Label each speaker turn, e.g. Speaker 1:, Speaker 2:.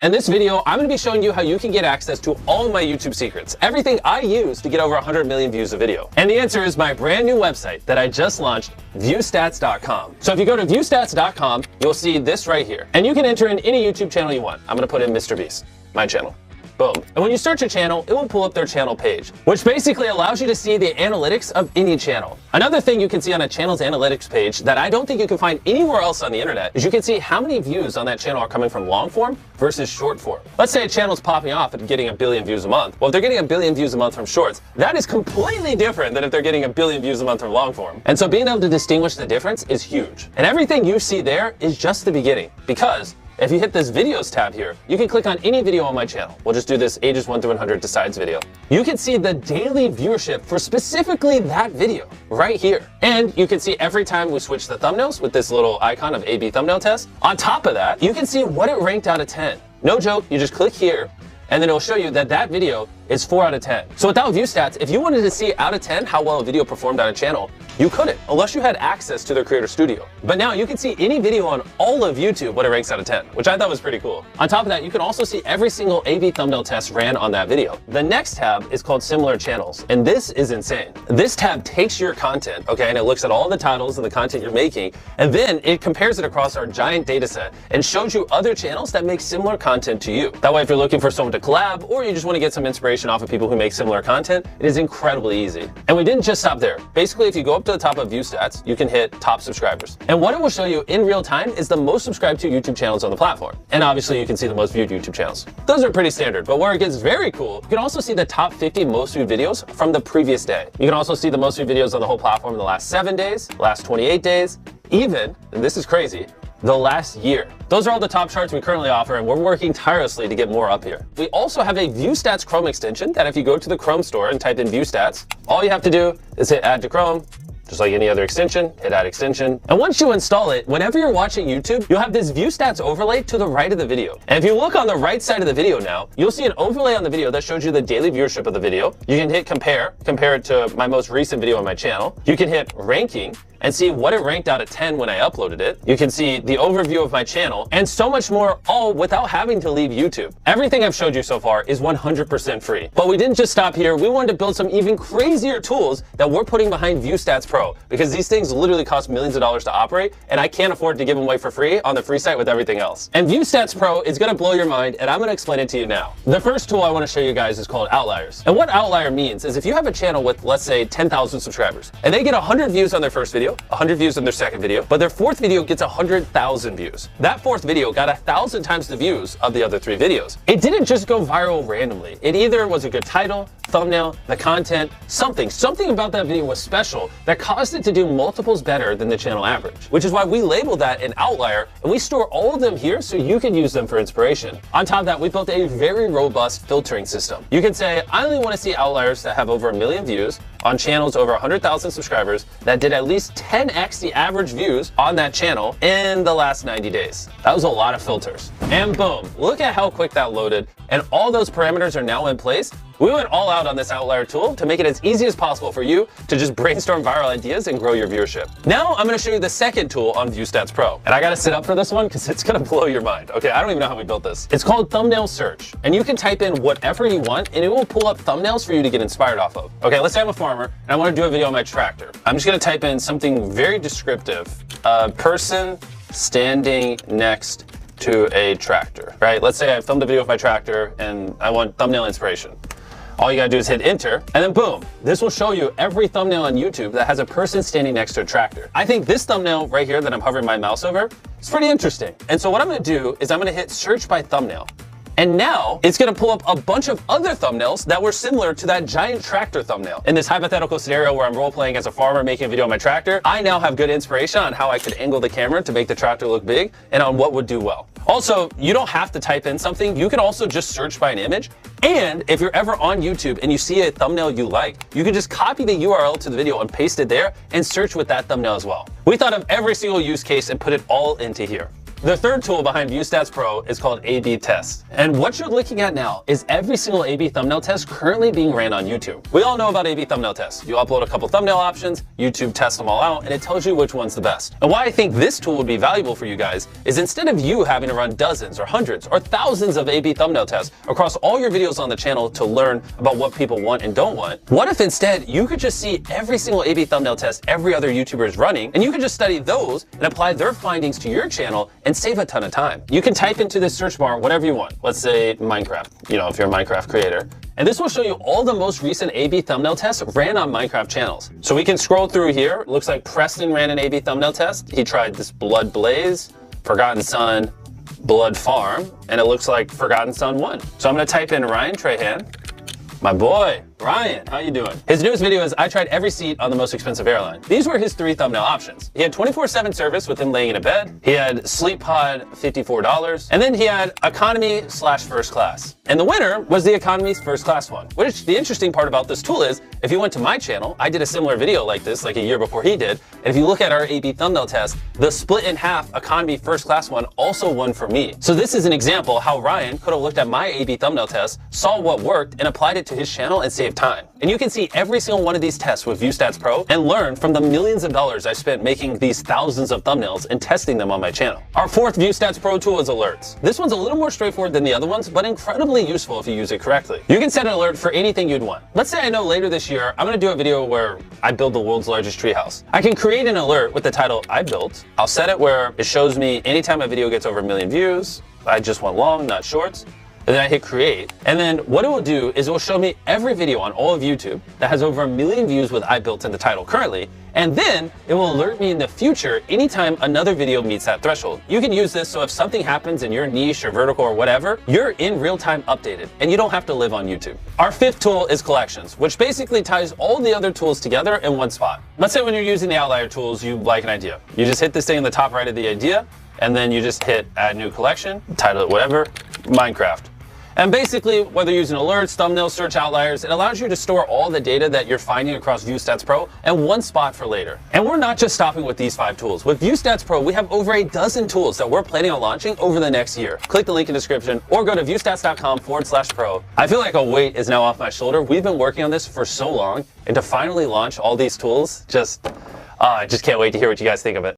Speaker 1: In this video, I'm going to be showing you how you can get access to all of my YouTube secrets, everything I use to get over 100 million views a video. And the answer is my brand new website that I just launched, viewstats.com. So if you go to viewstats.com, you'll see this right here. And you can enter in any YouTube channel you want. I'm going to put in Mr. Beast, my channel. Boom. And when you search a channel, it will pull up their channel page, which basically allows you to see the analytics of any channel. Another thing you can see on a channel's analytics page that I don't think you can find anywhere else on the internet is you can see how many views on that channel are coming from long form versus short form. Let's say a channel's popping off and getting 1 billion views a month. Well, if they're getting 1 billion views a month from shorts, that is completely different than if they're getting 1 billion views a month from long form. And so being able to distinguish the difference is huge. And everything you see there is just the beginning, because if you hit this videos tab here, you can click on any video on my channel. We'll just do this ages 1 through 100 decides video. You can see the daily viewership for specifically that video right here. And you can see every time we switch the thumbnails with this little icon of A/B thumbnail test. On top of that, you can see what it ranked out of 10. No joke, you just click here and then it'll show you that that video is 4 out of 10. So without view stats, if you wanted to see out of 10 how well a video performed on a channel, you couldn't, unless you had access to their Creator Studio. But now you can see any video on all of YouTube what it ranks out of 10, which I thought was pretty cool. On top of that, you can also see every single A/B thumbnail test ran on that video. The next tab is called Similar Channels, and this is insane. This tab takes your content, okay, and it looks at all the titles and the content you're making, and then it compares it across our giant data set and shows you other channels that make similar content to you. That way, if you're looking for someone to collab, or you just want to get some inspiration off of people who make similar content, it is incredibly easy. And we didn't just stop there. Basically, if you go up to the top of View Stats, you can hit top subscribers. And what it will show you in real time is the most subscribed to YouTube channels on the platform. And obviously you can see the most viewed YouTube channels. Those are pretty standard, but where it gets very cool, you can also see the top 50 most viewed videos from the previous day. You can also see the most viewed videos on the whole platform in the last 7 days, last 28 days, even, and this is crazy, the last year. Those are all the top charts we currently offer, and we're working tirelessly to get more up here. We also have a View Stats Chrome extension that if you go to the Chrome store and type in View Stats, all you have to do is hit add to Chrome. Just like any other extension, hit add extension. And once you install it, whenever you're watching YouTube, you'll have this view stats overlay to the right of the video. And if you look on the right side of the video now, you'll see an overlay on the video that shows you the daily viewership of the video. You can hit compare it to my most recent video on my channel. You can hit ranking and see what it ranked out of 10 when I uploaded it. You can see the overview of my channel and so much more, all without having to leave YouTube. Everything I've showed you so far is 100% free. But we didn't just stop here. We wanted to build some even crazier tools that we're putting behind View Stats Pro, because these things literally cost millions of dollars to operate, and I can't afford to give them away for free on the free site with everything else. And View Stats Pro is gonna blow your mind, and I'm gonna explain it to you now. The first tool I wanna show you guys is called Outliers. And what Outlier means is if you have a channel with, let's say, 10,000 subscribers, and they get 100 views on their first video, 100 views on their second video, but their fourth video gets 100,000 views. That fourth video got 1,000 times the views of the other 3 videos. It didn't just go viral randomly. It either was a good title, thumbnail, the content, something about that video was special that caused it to do multiples better than the channel average, which is why we label that an outlier, and we store all of them here so you can use them for inspiration. On top of that, we built a very robust filtering system. You can say, I only want to see outliers that have over 1 million views on channels over 100,000 subscribers that did at least 10x the average views on that channel in the last 90 days. That was a lot of filters. And boom, look at how quick that loaded, and all those parameters are now in place. We went all out on this outlier tool to make it as easy as possible for you to just brainstorm viral ideas and grow your viewership. Now I'm gonna show you the second tool on View Stats Pro. And I gotta sit up for this one because it's gonna blow your mind. Okay, I don't even know how we built this. It's called Thumbnail Search. And you can type in whatever you want and it will pull up thumbnails for you to get inspired off of. Okay, let's say I'm a farmer and I wanna do a video on my tractor. I'm just gonna type in something very descriptive. A person standing next to a tractor, right? Let's say I filmed a video of my tractor and I want thumbnail inspiration. All you gotta do is hit enter, and then boom, this will show you every thumbnail on YouTube that has a person standing next to a tractor. I think this thumbnail right here that I'm hovering my mouse over is pretty interesting. And so what I'm gonna do is I'm gonna hit search by thumbnail. And now it's gonna pull up a bunch of other thumbnails that were similar to that giant tractor thumbnail. In this hypothetical scenario where I'm role-playing as a farmer making a video on my tractor, I now have good inspiration on how I could angle the camera to make the tractor look big and on what would do well. Also, you don't have to type in something. You can also just search by an image. And if you're ever on YouTube and you see a thumbnail you like, you can just copy the URL to the video and paste it there and search with that thumbnail as well. We thought of every single use case and put it all into here. The third tool behind ViewStats Pro is called A/B Test. And what you're looking at now is every single A/B thumbnail test currently being ran on YouTube. We all know about A/B thumbnail tests. You upload a couple thumbnail options, YouTube tests them all out, and it tells you which one's the best. And why I think this tool would be valuable for you guys is instead of you having to run dozens or hundreds or thousands of A/B thumbnail tests across all your videos on the channel to learn about what people want and don't want, what if instead you could just see every single A/B thumbnail test every other YouTuber is running, and you could just study those and apply their findings to your channel and save a ton of time. You can type into this search bar whatever you want. Let's say Minecraft, if you're a Minecraft creator. And this will show you all the most recent A/B thumbnail tests ran on Minecraft channels. So we can scroll through here. It looks like Preston ran an A/B thumbnail test. He tried this Blood Blaze, Forgotten Son, Blood Farm, and it looks like Forgotten Son won. So I'm gonna type in Ryan Trahan. My boy, Ryan, how you doing? His newest video is I tried every seat on the most expensive airline. These were his 3 thumbnail options. He had 24/7 service with him laying in a bed. He had Sleep Pod, $54. And then he had economy/first class. And the winner was the economy's first class one. Which the interesting part about this tool is, if you went to my channel, I did a similar video like this like a year before he did. And if you look at our A/B thumbnail test, the split in half economy first class one also won for me. So this is an example how Ryan could have looked at my A/B thumbnail test, saw what worked, and applied it to his channel and saved time. And you can see every single one of these tests with ViewStats Pro and learn from the millions of dollars I spent making these thousands of thumbnails and testing them on my channel. Our fourth ViewStats Pro tool is alerts. This one's a little more straightforward than the other ones, but incredibly useful if you use it correctly. You can set an alert for anything you'd want. Let's say I know later this year, I'm gonna do a video where I build the world's largest treehouse. I can create an alert with the title I built. I'll set it where it shows me anytime a video gets over 1 million views. I just want long, not shorts. And then I hit create. And then what it will do is it will show me every video on all of YouTube that has over 1 million views with I built in the title currently. And then it will alert me in the future anytime another video meets that threshold. You can use this so if something happens in your niche or vertical or whatever, you're in real time updated and you don't have to live on YouTube. Our fifth tool is collections, which basically ties all the other tools together in one spot. Let's say when you're using the outlier tools, you like an idea. You just hit this thing in the top right of the idea, and then you just hit add new collection, title it whatever, Minecraft. And basically, whether you're using alerts, thumbnails, search outliers, it allows you to store all the data that you're finding across ViewStats Pro in one spot for later. And we're not just stopping with these 5 tools. With ViewStats Pro, we have over a dozen tools that we're planning on launching over the next year. Click the link in the description or go to viewstats.com/pro. I feel like a weight is now off my shoulder. We've been working on this for so long, and to finally launch all these tools, I just can't wait to hear what you guys think of it.